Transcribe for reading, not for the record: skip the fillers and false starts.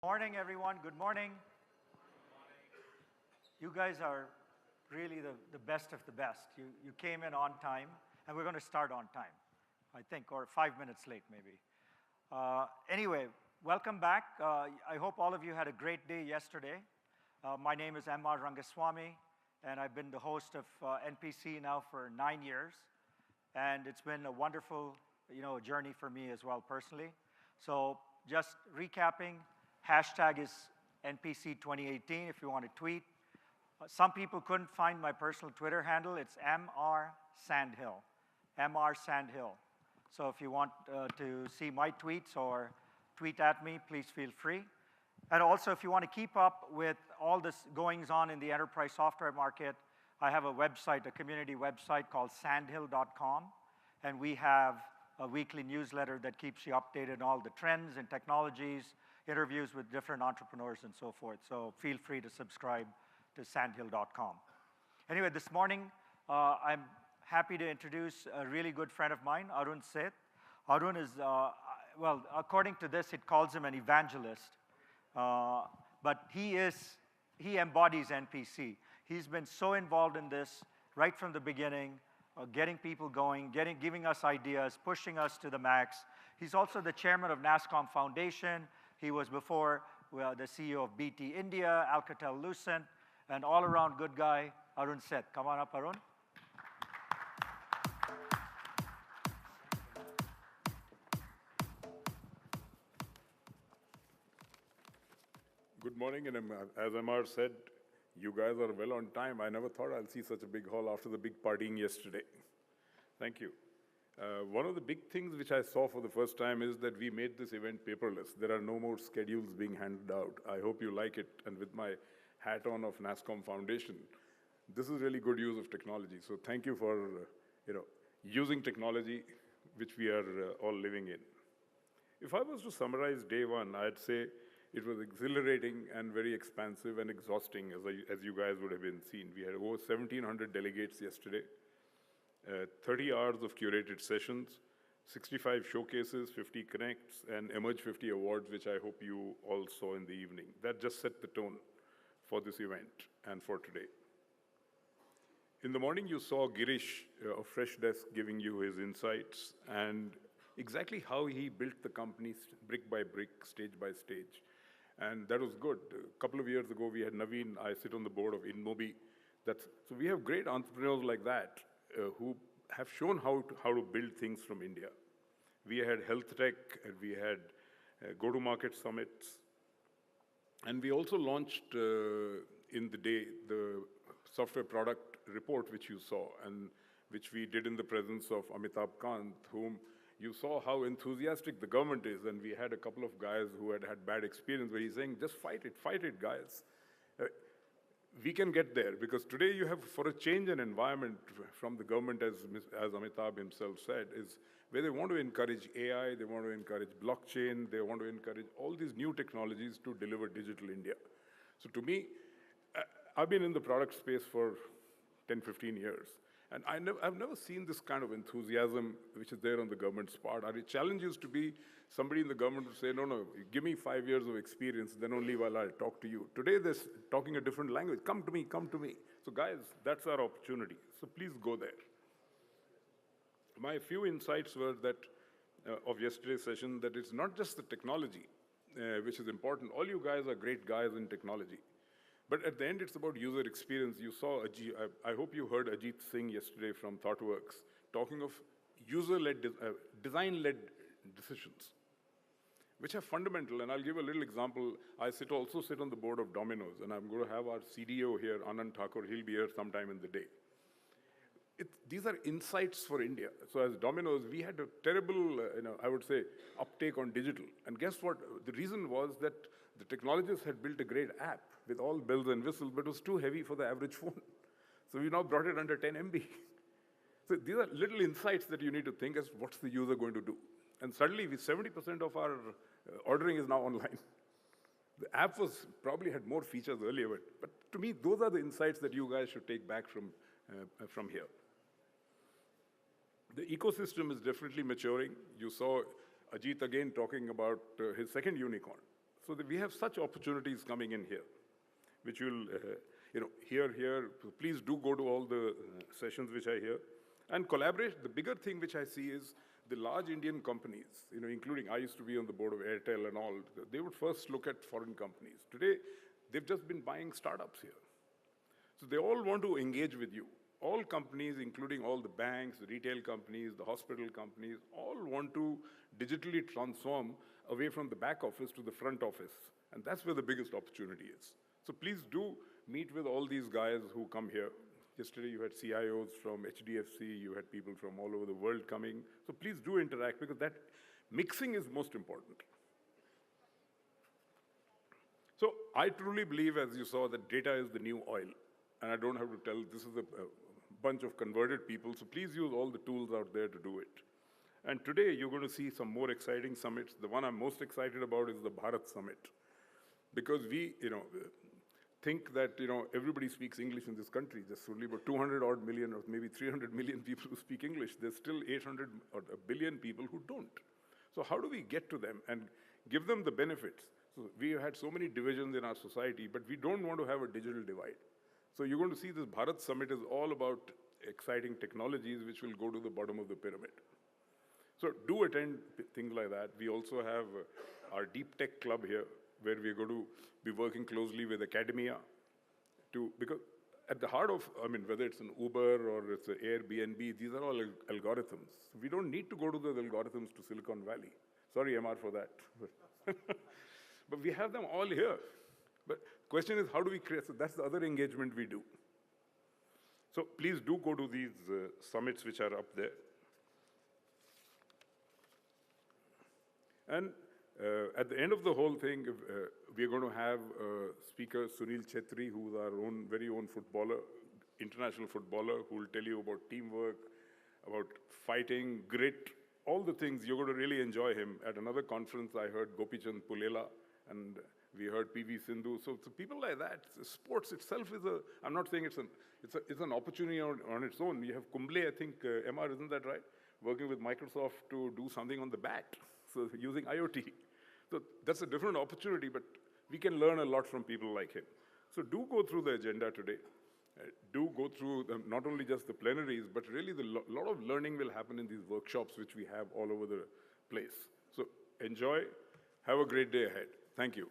Morning, everyone. Good morning. You guys are really the best of the best. You came in on time, and we're going to start on time, I think, or 5 minutes late, maybe. Anyway, welcome back. I hope all of you had a great day yesterday. My name is M.R. Rangaswamy, and I've been the host of NPC now for 9 years. And it's been a wonderful journey for me as well, personally. So just recapping, hashtag is NPC2018 if you want to tweet. Some people couldn't find my personal Twitter handle. It's MR Sandhill, MR Sandhill. So if you want to see my tweets or tweet at me, please feel free. And also, if you want to keep up with all this goings on in the enterprise software market, I have a website, a community website called sandhill.com, and we have a weekly newsletter that keeps you updated on all the trends and technologies, interviews with different entrepreneurs and so forth. So feel free to subscribe to sandhill.com. Anyway, this morning, I'm happy to introduce a really good friend of mine, Arun Seth. Arun is, well, according to this, it calls him an evangelist. But he embodies NPC. He's been so involved in this right from the beginning, getting people going, giving us ideas, pushing us to the max. He's also the chairman of NASSCOM Foundation. He was before the CEO of BT India, Alcatel-Lucent, an all-around good guy, Arun Seth. Come on up, Arun. Good morning, and as Amar said, you guys are well on time. I never thought I'll see such a big hall after the big partying yesterday. Thank you. One of the big things which I saw for the first time is that we made this event paperless. There are no more schedules being handed out. I hope you like it, and with my hat on of NASSCOM Foundation, this is really good use of technology. So thank you for using technology, which we are all living in. If I was to summarize day one, I'd say it was exhilarating and very expansive and exhausting, as you guys would have been seen. We had over 1,700 delegates yesterday, 30 hours of curated sessions, 65 showcases, 50 connects, and Emerge 50 awards, which I hope you all saw in the evening. That just set the tone for this event and for today. In the morning, you saw Girish of Freshdesk giving you his insights and exactly how he built the company brick by brick, stage by stage. And that was good. A couple of years ago, we had Naveen. I sit on the board of InMobi. So we have great entrepreneurs like that who have shown how to build things from India. We had health tech, and we had go-to-market summits. And we also launched in the day the software product report, which you saw, and which we did in the presence of Amitabh Kant, whom you saw how enthusiastic the government is, and we had a couple of guys who had bad experience where he's saying, just fight it, guys. We can get there, because today you have, for a change in environment from the government, as Amitabh himself said, is where they want to encourage AI, they want to encourage blockchain, they want to encourage all these new technologies to deliver digital India. So to me, I've been in the product space for 10, 15 years. And I've never seen this kind of enthusiasm which is there on the government's part. Our challenge used to be somebody in the government would say, no, give me 5 years of experience, then only while I'll talk to you. Today, they're talking a different language. Come to me, come to me. So guys, that's our opportunity. So please go there. My few insights were that of yesterday's session, that it's not just the technology which is important. All you guys are great guys in technology. But at the end, it's about user experience. You saw Ajit, I hope you heard Ajit Singh yesterday from ThoughtWorks, talking of user-led, design-led decisions, which are fundamental. And I'll give a little example. I also sit on the board of Domino's, and I'm going to have our CDO here, Anand Thakur. He'll be here sometime in the day. These are insights for India. So as Domino's, we had a terrible, I would say, uptake on digital. And guess what? The reason was that the technologists had built a great app with all bells and whistles, but it was too heavy for the average phone. So we now brought it under 10 MB. So these are little insights that you need to think as what's the user going to do. And suddenly, 70% of our ordering is now online. The app probably had more features earlier, but to me, those are the insights that you guys should take back from here. The ecosystem is definitely maturing. You saw Ajit again talking about his second unicorn. So that we have such opportunities coming in here, which you'll hear. Please do go to all the sessions which I hear. And collaborate, the bigger thing which I see is the large Indian companies, including I used to be on the board of Airtel and all, they would first look at foreign companies. Today, they've just been buying startups here. So they all want to engage with you. All companies, including all the banks, the retail companies, the hospital companies, all want to digitally transform away from the back office to the front office. And that's where the biggest opportunity is. So please do meet with all these guys who come here. Yesterday you had CIOs from HDFC, you had people from all over the world coming. So please do interact, because that mixing is most important. So I truly believe, as you saw, that data is the new oil. And I don't have to tell, this is a bunch of converted people, so please use all the tools out there to do it. And today you're going to see some more exciting summits. The one I'm most excited about is the Bharat Summit. Because we, think that, everybody speaks English in this country. There's only about 200 odd million or maybe 300 million people who speak English. There's still 800 or a billion people who don't. So how do we get to them and give them the benefits? So we have had so many divisions in our society, but we don't want to have a digital divide. So you're going to see this Bharat Summit is all about exciting technologies which will go to the bottom of the pyramid. So do attend things like that. We also have our Deep Tech Club here, where we're going to be working closely with academia because at the heart of, whether it's an Uber or it's an Airbnb, these are all algorithms. We don't need to go to those algorithms to Silicon Valley. Sorry, MR, for that. But we have them all here. But question is, how do we create? So that's the other engagement we do. So please do go to these summits which are up there. And at the end of the whole thing, we're going to have speaker Sunil Chetri, who's our very own footballer, international footballer, who will tell you about teamwork, about fighting, grit, all the things. You're going to really enjoy him. At another conference, I heard Gopichand Pulela, and we heard PV Sindhu. So people like that, sports itself is I'm not saying it's an opportunity on its own. We have Kumble, I think, MR, isn't that right? Working with Microsoft to do something on the bat, so using IoT. So that's a different opportunity, but we can learn a lot from people like him. So do go through the agenda today. Do go through not only just the plenaries, but really a lot of learning will happen in these workshops which we have all over the place. So enjoy. Have a great day ahead. Thank you.